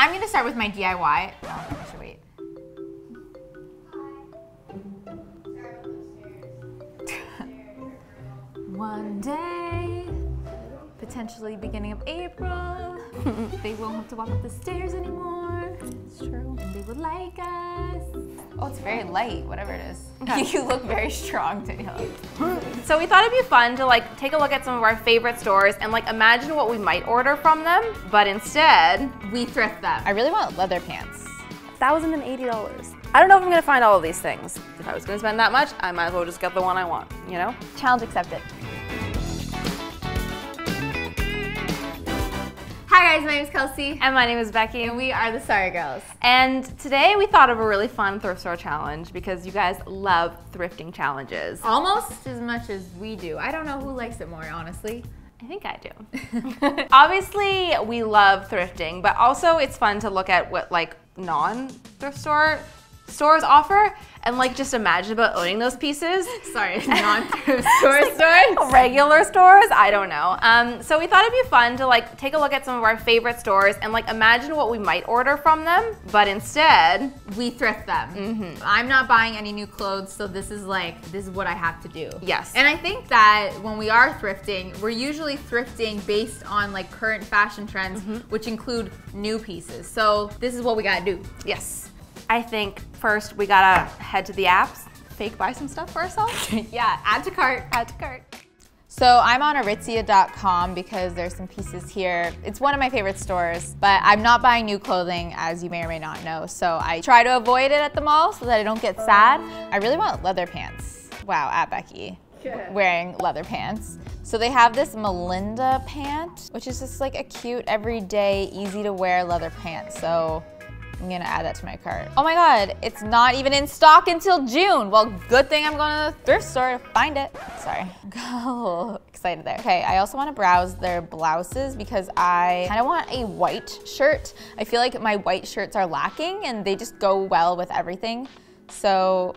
I'm gonna start with my DIY. Oh, I should wait. One day, potentially beginning of April, they won't have to walk up the stairs anymore. It's true. And they would like us. Oh, it's very light, whatever it is. You look very strong, Danielle. So we thought it'd be fun to like take a look at some of our favorite stores and like imagine what we might order from them, but instead, we thrift them. I really want leather pants. $1,080. I don't know if I'm gonna find all of these things. If I was gonna spend that much, I might as well just get the one I want, you know? Challenge accepted. Hi guys, my name is Kelsey. And my name is Becky. And we are the Sorry Girls. And today we thought of a really fun thrift store challenge because you guys love thrifting challenges. Almost as much as we do. I don't know who likes it more, honestly. I think I do. Obviously, we love thrifting, but also it's fun to look at what like non-thrift stores offer and like just imagine about owning those pieces. Sorry, non-thrift stores. Regular stores, I don't know. So we thought it'd be fun to like take a look at some of our favorite stores and like imagine what we might order from them, but instead, we thrift them. I'm not buying any new clothes, so this is what I have to do. Yes. And I think that when we are thrifting, we're usually thrifting based on like current fashion trends, which include new pieces. So this is what we gotta do. Yes. I think first we gotta head to the apps, fake buy some stuff for ourselves. Yeah, add to cart. Add to cart. So I'm on Aritzia.com because there's some pieces here. It's one of my favorite stores, but I'm not buying new clothing, as you may or may not know. So I try to avoid it at the mall so that I don't get sad. I really want leather pants. Wow, at Becky. Wearing leather pants. So they have this Melinda pant, which is just like a cute, everyday, easy to wear leather pant. So I'm gonna add that to my cart. Oh my God, it's not even in stock until June. Well, good thing I'm going to the thrift store to find it. Sorry, got a little excited there. Okay, I also wanna browse their blouses because I kinda want a white shirt. I feel like my white shirts are lacking and they just go well with everything. So,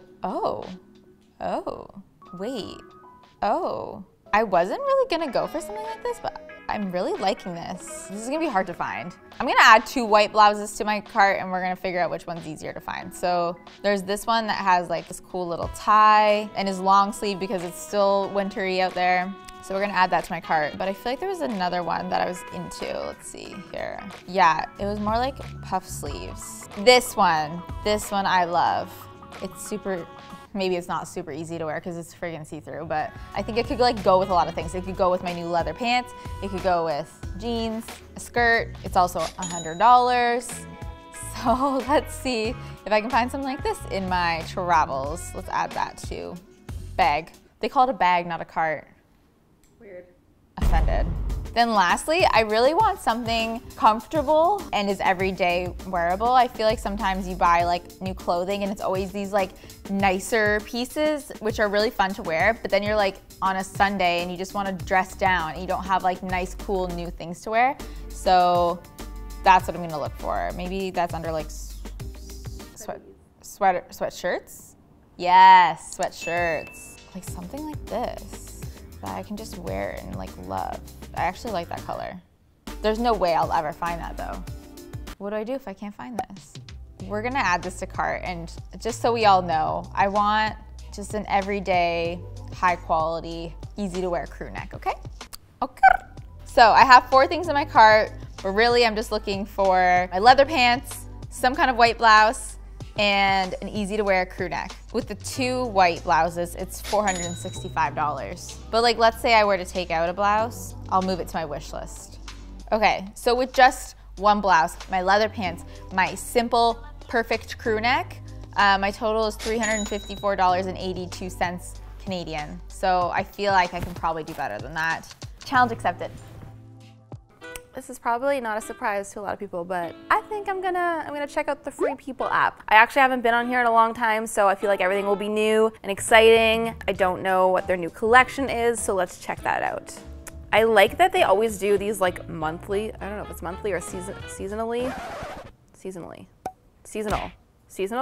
I wasn't really gonna go for something like this, but I'm really liking this. This is gonna be hard to find. I'm gonna add 2 white blouses to my cart and we're gonna figure out which one's easier to find. So there's this one that has like this cool little tie and is long sleeve because it's still wintry out there. So we're gonna add that to my cart. But I feel like there was another one that I was into. Let's see here. Yeah, it was more like puff sleeves. This one I love. It's super, maybe it's not super easy to wear because it's friggin' see-through, but I think it could like go with a lot of things. It could go with my new leather pants. It could go with jeans, a skirt. It's also $100. So let's see if I can find something like this in my travels. Let's add that to bag. They call it a bag, not a cart. Weird. Offended. Then lastly, I really want something comfortable and is everyday wearable. I feel like sometimes you buy like new clothing and it's always these like nicer pieces, which are really fun to wear, but then you're like on a Sunday and you just want to dress down and you don't have like nice, cool new things to wear. So that's what I'm gonna look for. Maybe that's under like sweatshirts? Yes, sweatshirts. Like something like this that I can just wear and like love. I actually like that color. There's no way I'll ever find that though. What do I do if I can't find this? We're gonna add this to cart, and just so we all know, I want just an everyday, high quality, easy to wear crew neck, okay? Okay. So I have 4 things in my cart, but really I'm just looking for my leather pants, some kind of white blouse, and an easy to wear crew neck. With the 2 white blouses, it's $465. But like, let's say I were to take out a blouse, I'll move it to my wish list. Okay, so with just 1 blouse, my leather pants, my simple, perfect crew neck, my total is $354.82 Canadian. So I feel like I can probably do better than that. Challenge accepted. This is probably not a surprise to a lot of people, but I think I'm gonna check out the Free People app. I actually haven't been on here in a long time, so I feel like everything will be new and exciting. I don't know what their new collection is, so let's check that out. I like that they always do these like monthly, I don't know if it's monthly or seasonal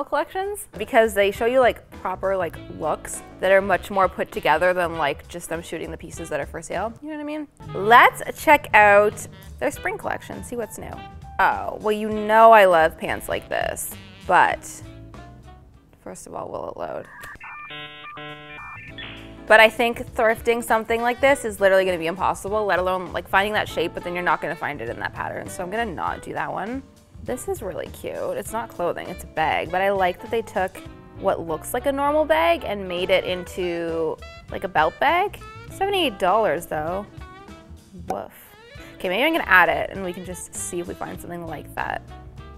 collections, because they show you like proper like looks that are much more put together than like just them shooting the pieces that are for sale. You know what I mean? Let's check out their spring collection, see what's new. Oh, well, you know I love pants like this, but first of all, will it load? But I think thrifting something like this is literally gonna be impossible, let alone like finding that shape, but then you're not gonna find it in that pattern. So I'm gonna not do that one. This is really cute. It's not clothing, it's a bag, but I like that they took what looks like a normal bag and made it into like a belt bag. $78 though. Woof. Okay, maybe I'm gonna add it and we can just see if we find something like that.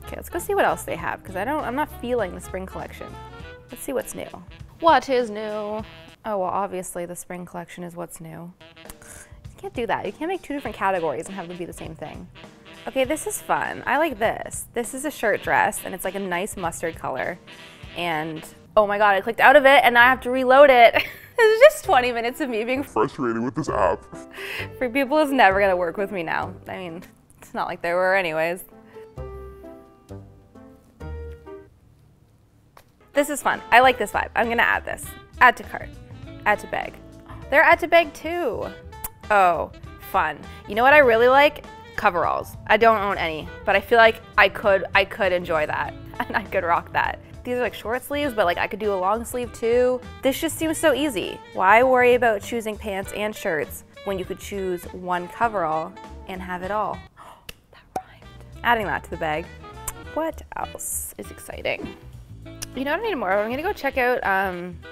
Okay, let's go see what else they have because I'm not feeling the spring collection. Let's see what's new. What is new? Oh, well, obviously the spring collection is what's new. You can't do that. You can't make two different categories and have them be the same thing. Okay, this is fun. I like this. This is a shirt dress and it's like a nice mustard color. And oh my God, I clicked out of it and now I have to reload it. It's just 20 minutes of me being frustrated with this app. Free People is never gonna work with me now. I mean, it's not like they were anyways. This is fun. I like this vibe. I'm gonna add this. Add to cart. Add to bag. They're add to bag too. Oh, fun. You know what I really like? Coveralls. I don't own any, but I feel like I could enjoy that and I could rock that. These are like short sleeves, but like I could do a long sleeve too. This just seems so easy. Why worry about choosing pants and shirts when you could choose one coverall and have it all? That rhymed. Adding that to the bag. What else is exciting? You know what I need more of? I'm gonna go check out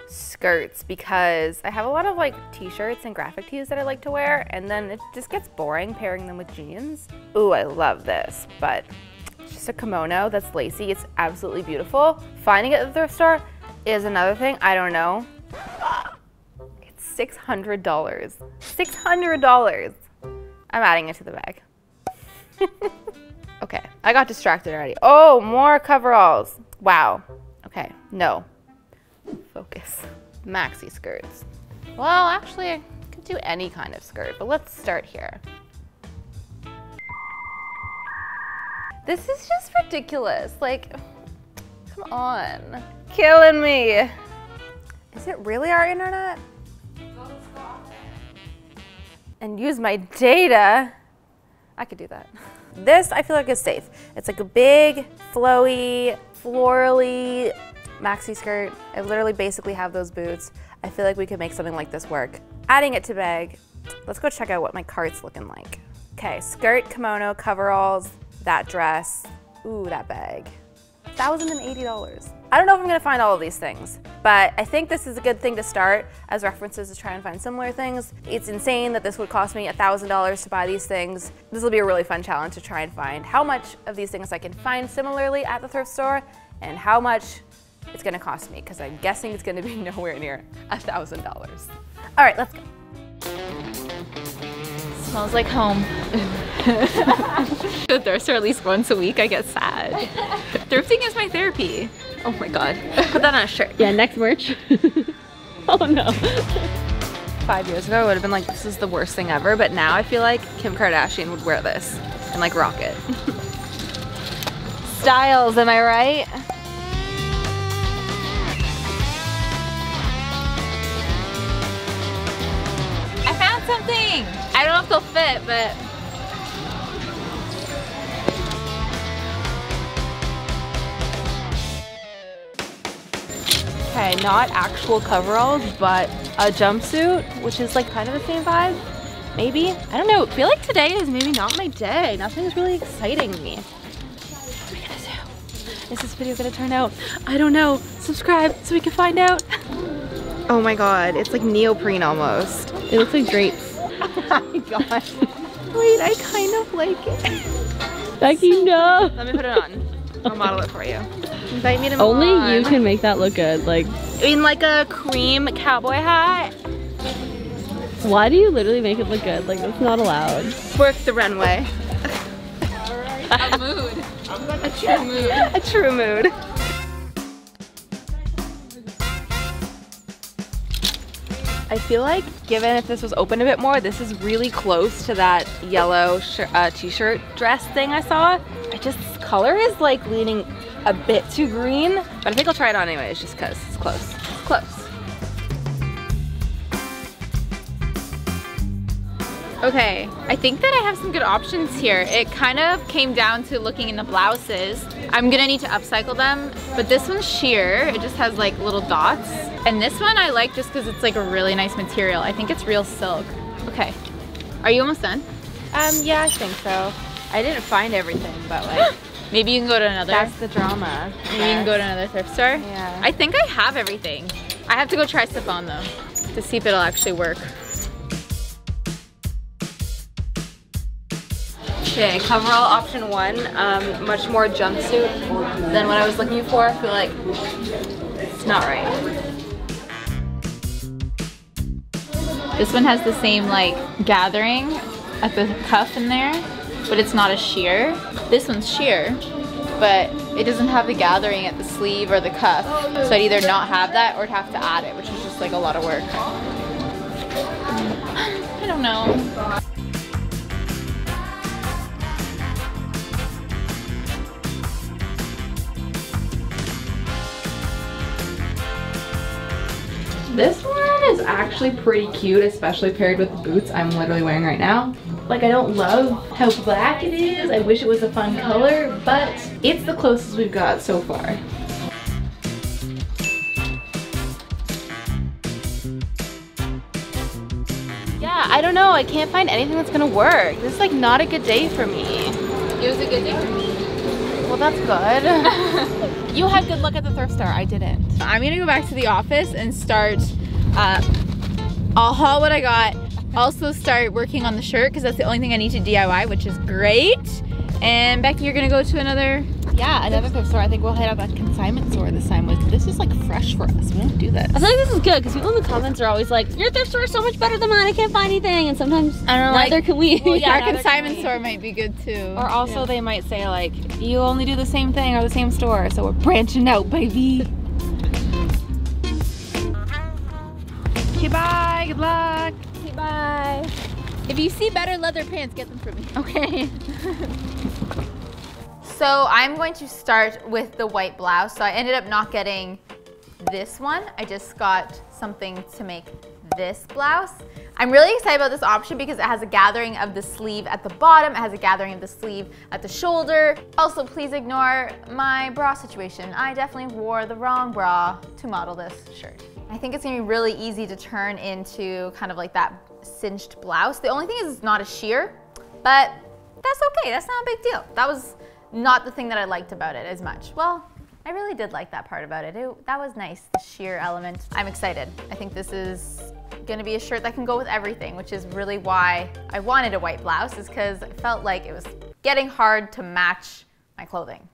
skirts because I have a lot of like t-shirts and graphic tees that I like to wear and then it just gets boring pairing them with jeans. Ooh, I love this, but it's just a kimono that's lacy. It's absolutely beautiful. Finding it at the thrift store is another thing. I don't know. It's $600. $600. I'm adding it to the bag. Okay, I got distracted already. Oh, more coveralls. Wow. Okay, no. Focus. Maxi skirts. Well, actually, I could do any kind of skirt, but let's start here. This is just ridiculous. Like, come on. Killing me. Is it really our internet? And use my data. I could do that. This I feel like is safe. It's like a big, flowy, florally maxi skirt. I literally basically have those boots. I feel like we could make something like this work. Adding it to bag. Let's go check out what my cart's looking like. Okay, skirt, kimono, coveralls, that dress. Ooh, that bag. $1,080. I don't know if I'm gonna find all of these things, but I think this is a good thing to start as references to try and find similar things. It's insane that this would cost me $1,000 to buy these things. This will be a really fun challenge to try and find how much of these things I can find similarly at the thrift store and how much it's gonna cost me, because I'm guessing it's gonna be nowhere near $1,000. All right, let's go. Smells like home. Go to the thrift store at least once a week, I get sad. Thrifting is my therapy. Oh my God. Put that on a shirt. Yeah, next merch. Oh no. 5 years ago, I would have been like, this is the worst thing ever, but now I feel like Kim Kardashian would wear this and like rock it. Styles, am I right? I found something. I don't know if they'll fit, but. Okay, not actual coveralls, but a jumpsuit, which is like kind of the same vibe, maybe? I don't know, I feel like today is maybe not my day. Nothing's really exciting me. What are we gonna do? Is this video gonna turn out? I don't know. Subscribe so we can find out. Oh my God, it's like neoprene almost. It looks like drapes. Oh my God. Wait, I kind of like it. Becky, no. Let me put it on. I'll model it for you. Invite me to Only Milan. you can make that look good. Like, in like a cream cowboy hat. why do you literally make it look good? Like, that's not allowed. Work the runway. A mood. A true mood. A true mood. I feel like, given if this was open a bit more, this is really close to that yellow t-shirt dress thing I saw. This color is like leaning a bit too green, but I think I'll try it on anyways just because it's close. It's close. Okay, I think that I have some good options here. It kind of came down to looking in the blouses. I'm gonna need to upcycle them, but this one's sheer. It just has like little dots. And this one I like just because it's like a really nice material. I think it's real silk. Okay, are you almost done? Yeah, I think so. I didn't find everything, but like, maybe you can go to another. that's the drama. Maybe you can go to another thrift store. Yeah. I think I have everything. I have to go try stuff on though to see if it'll actually work. Okay, coverall option 1, much more jumpsuit than what I was looking for. I feel like it's not right. This one has the same like gathering at the cuff in there, but it's not a sheer. This one's sheer, but it doesn't have the gathering at the sleeve or the cuff. So I'd either not have that or I'd have to add it, which is just like a lot of work. I don't know. This one is actually pretty cute, especially paired with the boots I'm literally wearing right now. Like, I don't love how black it is. I wish it was a fun color, but it's the closest we've got so far. Yeah, I don't know. I can't find anything that's gonna work. This is like not a good day for me. It was a good day for me. Well, that's good. You had good luck at the thrift store. I didn't. I'm gonna go back to the office and start, I'll haul what I got. Also start working on the shirt because that's the only thing I need to DIY, which is great. And Becky, you're gonna go to another? Yeah, another thrift store. I think we'll hit up a consignment store this time. This is like fresh for us. We don't do this. I feel like this is good because people in the comments are always like, your thrift store is so much better than mine. I can't find anything. And sometimes neither can we. Well, yeah, our neither consignment store might be good too. Or also they might say like, you only do the same thing or the same store. So we're branching out, baby. Okay, bye. Good luck. Okay, bye. If you see better leather pants, get them for me. Okay. So I'm going to start with the white blouse. So I ended up not getting this one. I just got something to make this blouse. I'm really excited about this option because it has a gathering of the sleeve at the bottom. It has a gathering of the sleeve at the shoulder. Also, please ignore my bra situation. I definitely wore the wrong bra to model this shirt. I think it's gonna be really easy to turn into kind of like that cinched blouse. The only thing is it's not a sheer, but that's okay. That's not a big deal. That was not the thing that I liked about it as much. Well, I really did like that part about it. That was nice, the sheer element. I'm excited. I think this is gonna be a shirt that can go with everything, which is really why I wanted a white blouse, is because I felt like it was getting hard to match my clothing.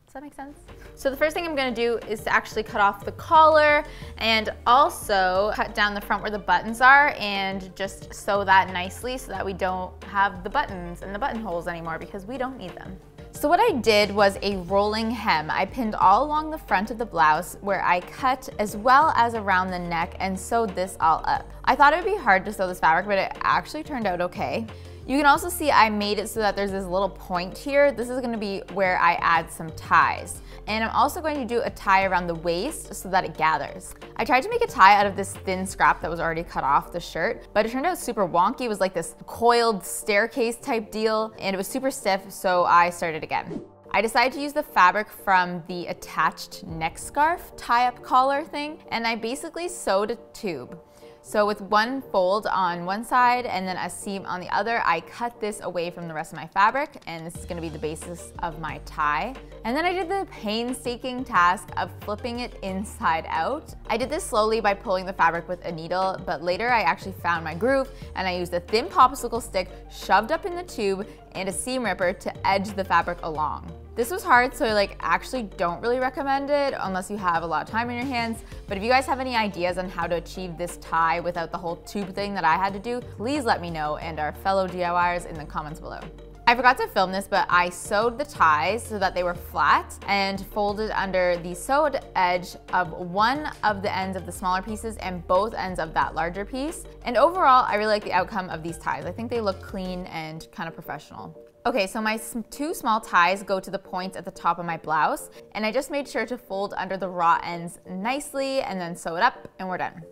Does that make sense? So the first thing I'm gonna do is to actually cut off the collar and also cut down the front where the buttons are and just sew that nicely so that we don't have the buttons and the buttonholes anymore because we don't need them. So what I did was a rolling hem. I pinned all along the front of the blouse where I cut as well as around the neck and sewed this all up. I thought it would be hard to sew this fabric, but it actually turned out okay. You can also see I made it so that there's this little point here. This is gonna be where I add some ties. And I'm also going to do a tie around the waist so that it gathers. I tried to make a tie out of this thin scrap that was already cut off the shirt, but it turned out super wonky. It was like this coiled staircase type deal, and it was super stiff, so I started again. I decided to use the fabric from the attached neck scarf tie-up collar thing, and I basically sewed a tube. So with one fold on one side and then a seam on the other, I cut this away from the rest of my fabric, and this is gonna be the basis of my tie. And then I did the painstaking task of flipping it inside out. I did this slowly by pulling the fabric with a needle, but later I actually found my groove and I used a thin popsicle stick shoved up in the tube and a seam ripper to edge the fabric along. This was hard, so I actually don't really recommend it unless you have a lot of time in your hands. But if you guys have any ideas on how to achieve this tie without the whole tube thing that I had to do, please let me know and our fellow DIYers in the comments below. I forgot to film this, but I sewed the ties so that they were flat and folded under the sewed edge of one of the ends of the smaller pieces and both ends of that larger piece. And overall, I really like the outcome of these ties. I think they look clean and kind of professional. Okay, so my two small ties go to the points at the top of my blouse, and I just made sure to fold under the raw ends nicely and then sew it up, and we're done.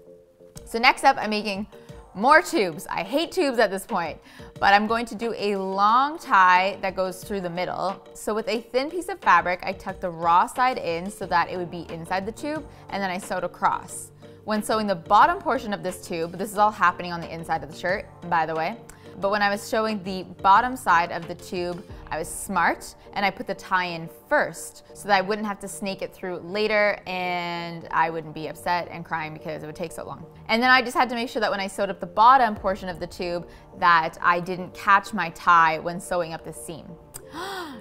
So next up, I'm making More tubes. I hate tubes at this point, but I'm going to do a long tie that goes through the middle. So with a thin piece of fabric, I tucked the raw side in so that it would be inside the tube, and then I sewed across. When sewing the bottom portion of this tube, this is all happening on the inside of the shirt, by the way, but when I was showing the bottom side of the tube, I was smart and I put the tie in first so that I wouldn't have to snake it through later and I wouldn't be upset and crying because it would take so long. And then I just had to make sure that when I sewed up the bottom portion of the tube that I didn't catch my tie when sewing up the seam.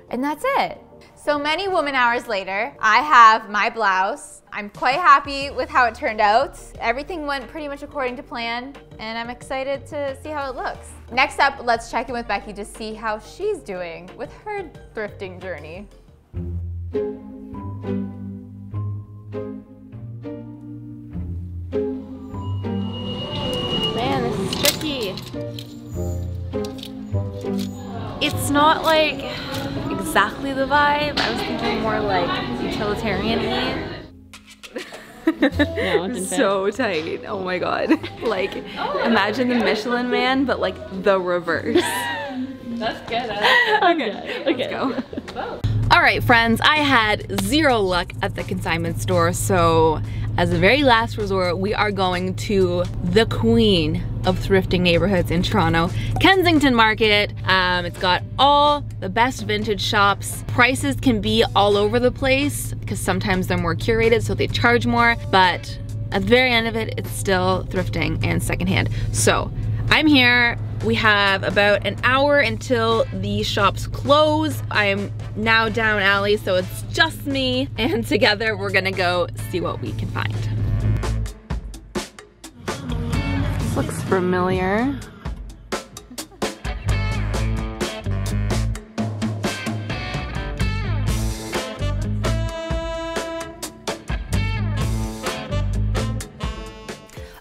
And that's it. So many woman hours later, I have my blouse. I'm quite happy with how it turned out. Everything went pretty much according to plan, and I'm excited to see how it looks. Next up, let's check in with Becky to see how she's doing with her thrifting journey. Man, this is tricky. It's not like exactly the vibe. I was thinking more like utilitarian-y. No, So tight. Oh my god. Like, imagine the Michelin Man, but like the reverse. That's good. Okay, let's go. All right, friends, I had zero luck at the consignment store, so as a very last resort, we are going to the queen of thrifting neighborhoods in Toronto, Kensington Market. It's got all the best vintage shops. Prices can be all over the place because sometimes they're more curated, so they charge more, but at the very end of it, it's still thrifting and secondhand. So I'm here. We have about an hour until the shops close. I'm now down alley, so it's just me, and together we're gonna go see what we can find. This looks familiar.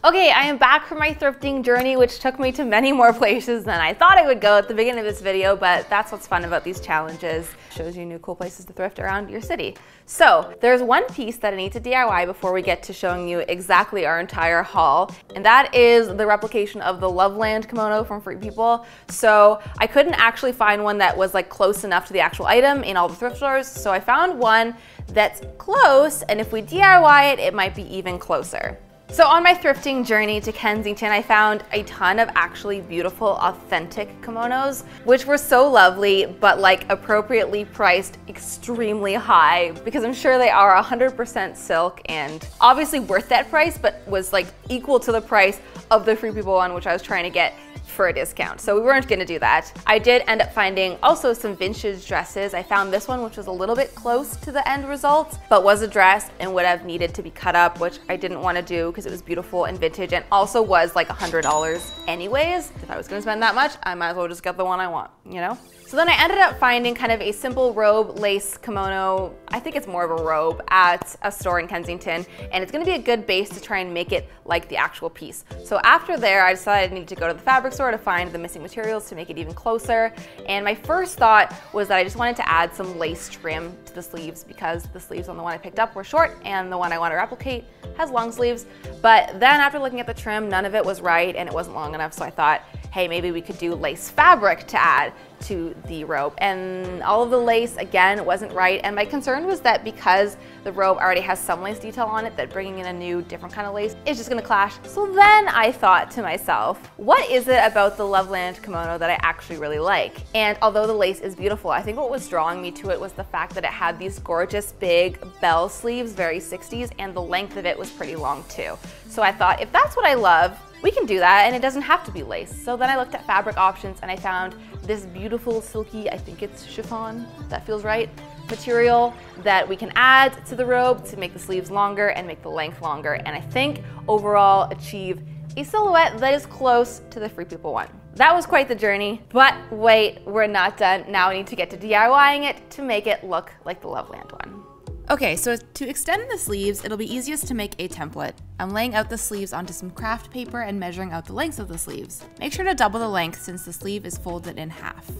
Okay, I am back from my thrifting journey, which took me to many more places than I thought I would go at the beginning of this video, but that's what's fun about these challenges. Shows you new cool places to thrift around your city. So there's one piece that I need to DIY before we get to showing you exactly our entire haul, and that is the replication of the Loveland kimono from Free People. So I couldn't actually find one that was like close enough to the actual item in all the thrift stores, so I found one that's close, and if we DIY it, it might be even closer. So on my thrifting journey to Kensington, I found a ton of actually beautiful, authentic kimonos, which were so lovely, but like appropriately priced extremely high, because I'm sure they are 100% silk and obviously worth that price, but was like equal to the price of the Free People one, which I was trying to get for a discount. So we weren't gonna do that. I did end up finding also some vintage dresses. I found this one, which was a little bit close to the end result, but was a dress and would have needed to be cut up, which I didn't want to do because it was beautiful and vintage and also was like $100 anyways. If I was gonna spend that much, I might as well just get the one I want, you know? So then I ended up finding kind of a simple robe lace kimono, I think it's more of a robe, at a store in Kensington, and it's gonna be a good base to try and make it like the actual piece. So after there, I decided I needed to go to the fabric store to find the missing materials to make it even closer. And my first thought was that I just wanted to add some lace trim to the sleeves because the sleeves on the one I picked up were short and the one I want to replicate has long sleeves. But then after looking at the trim, none of it was right and it wasn't long enough, so I thought, hey, maybe we could do lace fabric to add to the robe. And all of the lace, again, wasn't right. And my concern was that because the robe already has some lace detail on it, that bringing in a new, different kind of lace is just gonna clash. So then I thought to myself, what is it about the Loveland kimono that I actually really like? And although the lace is beautiful, I think what was drawing me to it was the fact that it had these gorgeous big bell sleeves, very 60s, and the length of it was pretty long too. So I thought, if that's what I love, we can do that and it doesn't have to be lace. So then I looked at fabric options and I found this beautiful silky, I think it's chiffon, that feels right, material that we can add to the robe to make the sleeves longer and make the length longer, and I think overall achieve a silhouette that is close to the Free People one. That was quite the journey, but wait, we're not done. Now we need to get to DIYing it to make it look like the Loveland one. Okay, so to extend the sleeves, it'll be easiest to make a template. I'm laying out the sleeves onto some craft paper and measuring out the lengths of the sleeves. Make sure to double the length since the sleeve is folded in half.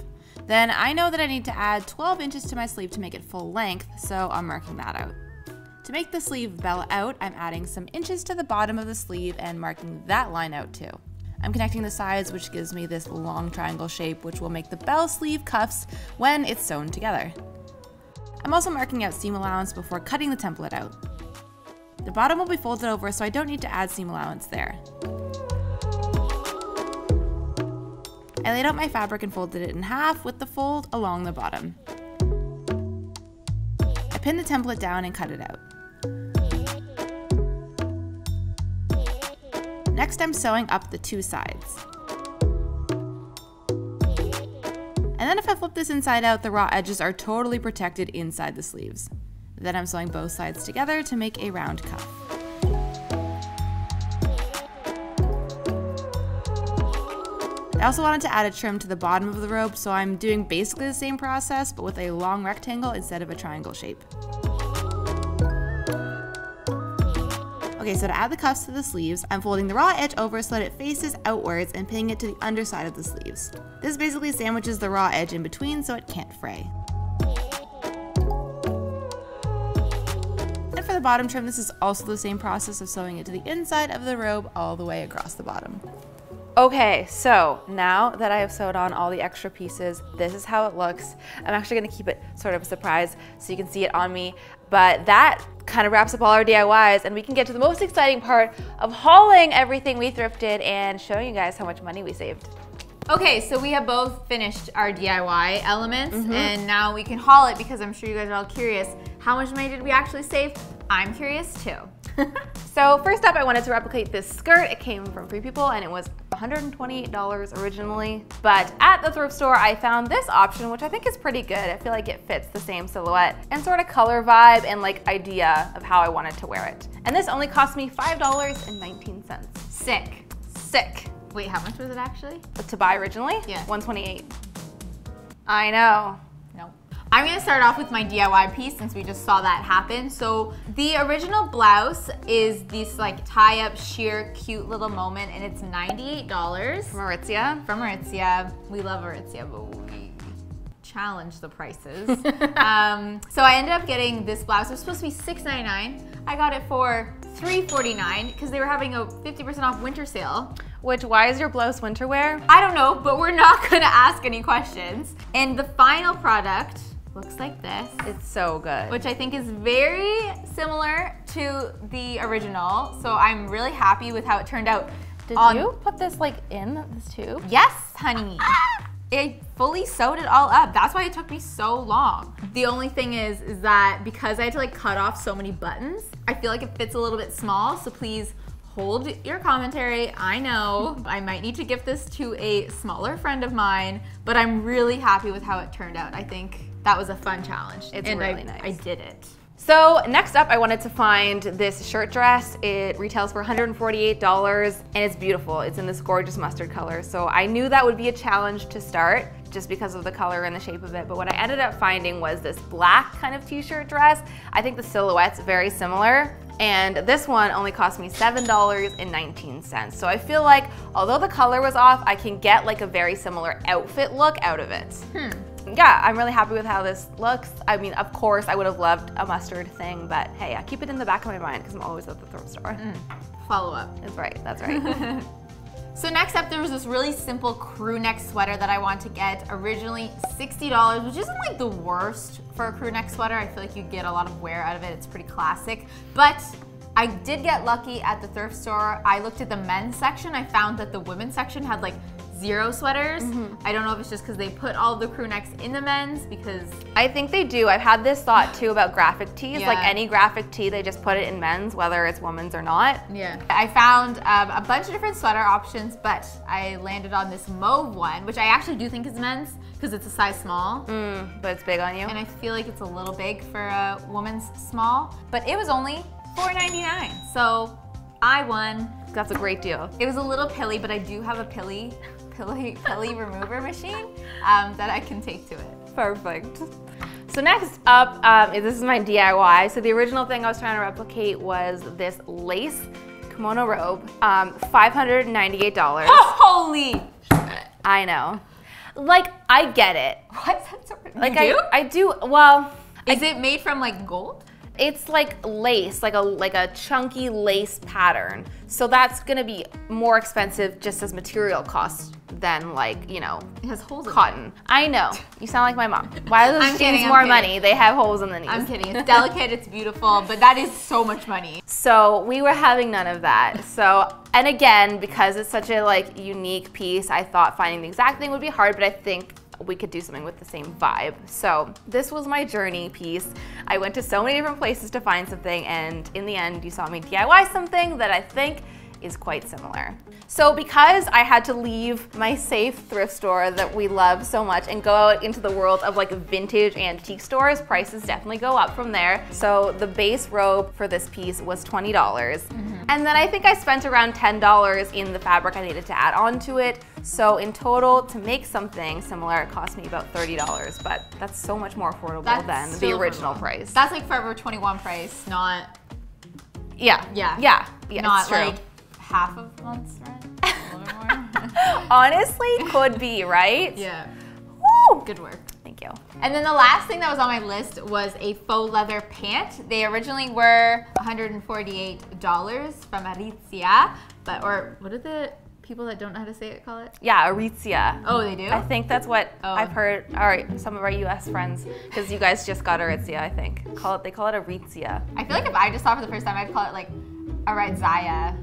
Then I know that I need to add 12 inches to my sleeve to make it full length, so I'm marking that out. To make the sleeve bell out, I'm adding some inches to the bottom of the sleeve and marking that line out too. I'm connecting the sides, which gives me this long triangle shape, which will make the bell sleeve cuffs when it's sewn together. I'm also marking out seam allowance before cutting the template out. The bottom will be folded over, so I don't need to add seam allowance there. I laid out my fabric and folded it in half with the fold along the bottom. I pinned the template down and cut it out. Next, I'm sewing up the two sides. And then if I flip this inside out, the raw edges are totally protected inside the sleeves. Then I'm sewing both sides together to make a round cuff. I also wanted to add a trim to the bottom of the robe, so I'm doing basically the same process, but with a long rectangle instead of a triangle shape. Okay, so to add the cuffs to the sleeves, I'm folding the raw edge over so that it faces outwards and pinning it to the underside of the sleeves. This basically sandwiches the raw edge in between so it can't fray. And for the bottom trim, this is also the same process of sewing it to the inside of the robe all the way across the bottom. Okay, so now that I have sewed on all the extra pieces, this is how it looks. I'm actually gonna keep it sort of a surprise so you can see it on me, but that kind of wraps up all our DIYs, and we can get to the most exciting part of hauling everything we thrifted and showing you guys how much money we saved. Okay, so we have both finished our DIY elements, and now we can haul it because I'm sure you guys are all curious. How much money did we actually save? I'm curious too. So first up, I wanted to replicate this skirt. It came from Free People and it was $128 originally. But at the thrift store, I found this option, which I think is pretty good. I feel like it fits the same silhouette and sort of color vibe and like idea of how I wanted to wear it. And this only cost me $5.19. Sick. Sick. Wait, how much was it actually? To buy originally? Yeah. $128. I know. No. I'm gonna start off with my DIY piece since we just saw that happen. So the original blouse is this like tie-up sheer cute little moment, and it's $98. From Aritzia. From Aritzia. We love Aritzia, but we challenge the prices. So I ended up getting this blouse. It was supposed to be $6.99. I got it for $3.49 because they were having a 50% off winter sale. Which, why is your blouse winter wear? I don't know, but we're not gonna ask any questions. And the final product looks like this. It's so good. Which I think is very similar to the original. So I'm really happy with how it turned out. Did you put this like in this tube? Yes, honey. I fully sewed it all up. That's why it took me so long. The only thing is that because I had to like cut off so many buttons, I feel like it fits a little bit small, so please hold your commentary. I know I might need to gift this to a smaller friend of mine, but I'm really happy with how it turned out. I think that was a fun challenge. It's really nice. I did it. So next up, I wanted to find this shirt dress. It retails for $148 and it's beautiful. It's in this gorgeous mustard color. So I knew that would be a challenge to start just because of the color and the shape of it. But what I ended up finding was this black kind of t-shirt dress. I think the silhouette's very similar. And this one only cost me $7.19. So I feel like although the color was off, I can get like a very similar outfit look out of it. Yeah, I'm really happy with how this looks. I mean, of course, I would have loved a mustard thing, but hey, I keep it in the back of my mind because I'm always at the thrift store. Follow up. That's right, that's right. So next up, there was this really simple crew neck sweater that I wanted to get. Originally $60, which isn't like the worst for a crew neck sweater. I feel like you get a lot of wear out of it. It's pretty classic. But I did get lucky at the thrift store. I looked at the men's section. I found that the women's section had like 0 sweaters. I don't know if it's just because they put all the crew necks in the men's because... I think they do. I've had this thought too about graphic tees. Like any graphic tee, they just put it in men's, whether it's women's or not. Yeah. I found a bunch of different sweater options, but I landed on this mauve one, which I actually do think is men's because it's a size small. But it's big on you. And I feel like it's a little big for a woman's small, but it was only $4.99. So I won. That's a great deal. It was a little pilly, but I do have a pilly remover machine that I can take to it. Perfect. So next up, this is my DIY. So the original thing I was trying to replicate was this lace kimono robe, $598. Holy! I know. Like, I get it. What? That's like I do. Well, is it made from like gold? It's like lace, like a chunky lace pattern. So that's gonna be more expensive just as material costs than like, you know, It has holes cotton. in it. I know, you sound like my mom. Why are those jeans more money? They have holes in the knees. I'm kidding, it's delicate, it's beautiful, but that is so much money. So we were having none of that. So, and again, because it's such a like unique piece, I thought finding the exact thing would be hard, but I think we could do something with the same vibe. So this was my journey piece. I went to so many different places to find something, and in the end, you saw me DIY something that I think is quite similar. So because I had to leave my safe thrift store that we love so much and go out into the world of like vintage antique stores, prices definitely go up from there. So the base robe for this piece was $20. And then I think I spent around $10 in the fabric I needed to add on to it. So in total, to make something similar, it cost me about $30, but that's so much more affordable than the original price. That's like Forever 21 price, not Yeah, not it's true. like half of a month's rent. A little bit more. Honestly, could be, right? Yeah. Woo! Good work. Thank you. And then the last thing that was on my list was a faux leather pant. They originally were $148 from Aritzia, but, or what are the people that don't know how to say it call it? Yeah, Aritzia. Oh, they do? I think that's what I've heard. All right, some of our U.S. friends, because you guys just got Aritzia, I think. They call it Aritzia. I feel like if I just saw it for the first time, I'd call it like Aritzia.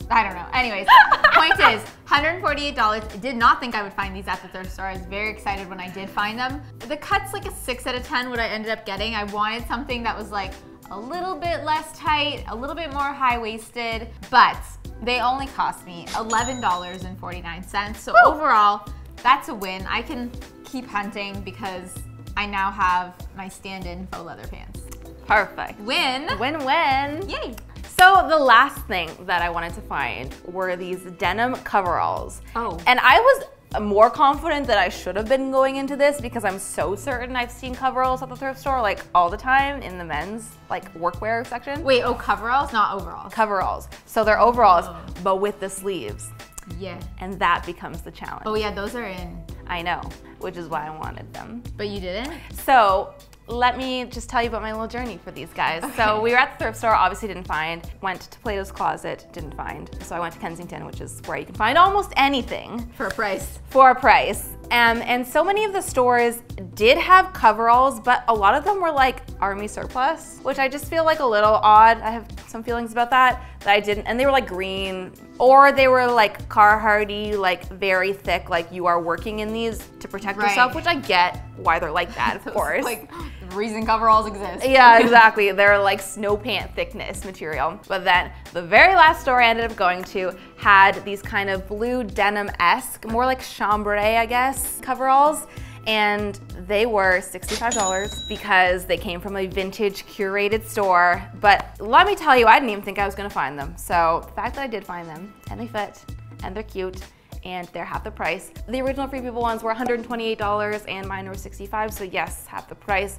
I don't know. Anyways, point is, $148. I did not think I would find these at the thrift store. I was very excited when I did find them. The cut's like a 6 out of 10 what I ended up getting. I wanted something that was like a little bit less tight, a little bit more high-waisted, but they only cost me $11.49. So overall, that's a win. I can keep hunting because I now have my stand-in faux leather pants. Perfect. Win. Win-win. Yay. So the last thing that I wanted to find were these denim coveralls. Oh. And I was more confident that I should have been going into this because I'm so certain I've seen coveralls at the thrift store like all the time in the men's like workwear section. Wait, oh, coveralls, not overalls. Coveralls. So they're overalls, but with the sleeves. Yeah. And that becomes the challenge. Oh yeah, those are in. I know, which is why I wanted them. But you didn't? So let me just tell you about my little journey for these guys. Okay. So we were at the thrift store, obviously didn't find. Went to Plato's Closet, didn't find. So I went to Kensington, which is where you can find almost anything. For a price. For a price. And so many of the stores did have coveralls, but a lot of them were like army surplus, which I just feel like a little odd. I have some feelings about that I didn't, and they were like green, or they were like Carharty, like very thick, like you are working in these to protect yourself, which I get why they're like that, of course. Like, the reason coveralls exist. Yeah, exactly. They're like snow pant thickness material. But then the very last store I ended up going to had these kind of blue denim-esque, more like chambray, I guess, coveralls. And they were $65 because they came from a vintage curated store. But let me tell you, I didn't even think I was gonna find them. So the fact that I did find them, and they fit, and they're cute, and they're half the price. The original Free People ones were $128 and mine were $65, so yes, half the price.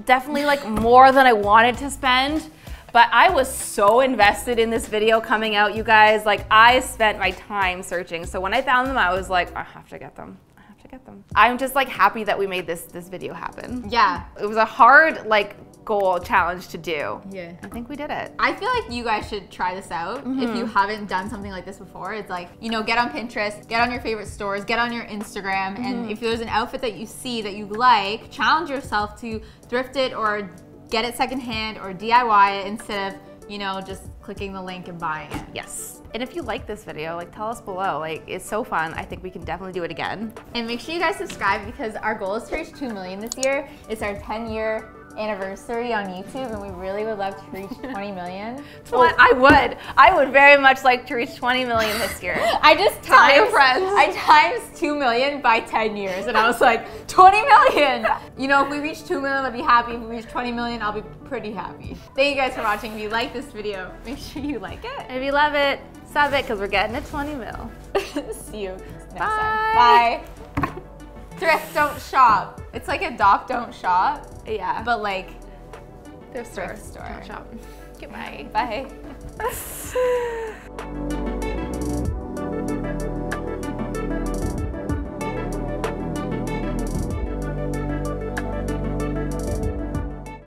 Definitely like more than I wanted to spend, but I was so invested in this video coming out, you guys. Like, I spent my time searching. So when I found them, I was like, I have to get them. I have to get them. I'm just like happy that we made this video happen. Yeah. It was a hard like goal challenge to do. Yeah. I think we did it. I feel like you guys should try this out. If you haven't done something like this before, it's like, you know, get on Pinterest, get on your favorite stores, get on your Instagram, and if there's an outfit that you see that you like, challenge yourself to thrift it or get it secondhand or DIY it instead of, you know, just clicking the link and buying it. Yes. And if you like this video, like tell us below. Like, it's so fun. I think we can definitely do it again. And make sure you guys subscribe because our goal is to reach 2 million this year. It's our 10-year anniversary on YouTube, and we really would love to reach 20 million. I would very much like to reach 20 million this year. Tell your friends. I times 2 million by 10 years, and I was like, 20 million! You know, if we reach 2 million, I'll be happy. If we reach 20 million, I'll be pretty happy. Thank you guys for watching. If you like this video, make sure you like it. If you love it, sub it, because we're getting to 20 mil. See you next time. Bye. Thrift, don't shop. It's like a doc, don't shop. Yeah. But like, thrift store. Thrift store. Don't shop. Goodbye. Bye.